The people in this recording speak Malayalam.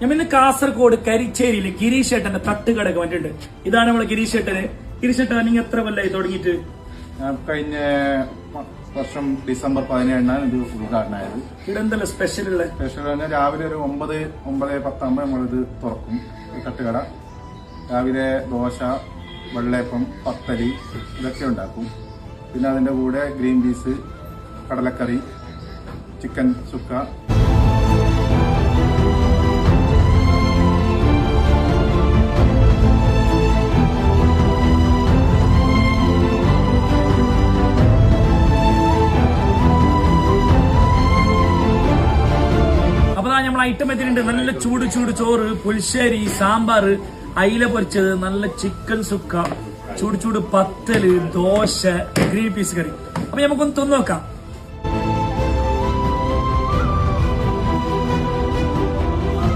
ഞാൻ ഇന്ന് കാസർഗോഡ് കരിച്ചേരിയില് ഗിരീഷ് ഏട്ടന്റെ തട്ടുകടക്ക് വന്നിട്ടുണ്ട്. ഇതാണ് നമ്മളെ ഗിരീഷ് ഏട്ടന്. ഗിരീഷ് ഏട്ടൻ നിങ്ങൾ എത്ര കൊല്ലായി തുടങ്ങിയിട്ട്? കഴിഞ്ഞ വർഷം ഡിസംബർ 17-നാണ് ഇത് ഉദ്ഘാടനമായത്. ഇവിടെ എന്തെല്ലാം സ്പെഷ്യൽ ഉള്ളത്? സ്പെഷ്യൽ പറഞ്ഞാൽ രാവിലെ ഒരു 9-10 നമ്മളിത് തുറക്കും തട്ടുകട. രാവിലെ ദോശ, വെള്ളയപ്പം, പത്തരി ഇതൊക്കെ ഉണ്ടാക്കും. പിന്നെ അതിന്റെ കൂടെ ഗ്രീൻ പീസ്, കടലക്കറി, ചിക്കൻ സുക്ക. നമ്മൾ ഐറ്റം എത്തിയിട്ടുണ്ട്. നല്ല ചൂട് ചോറ്, പുൽശ്ശേരി, സാമ്പാർ, അയില പൊരിച്ചത്, നല്ല ചിക്കൻ സുക്ക, ചൂട് പത്തല്, ദോശ, ഗ്രീൻ പീസ് കറി. അപ്പൊ നമുക്കൊന്ന് തിന്നു നോക്കാം.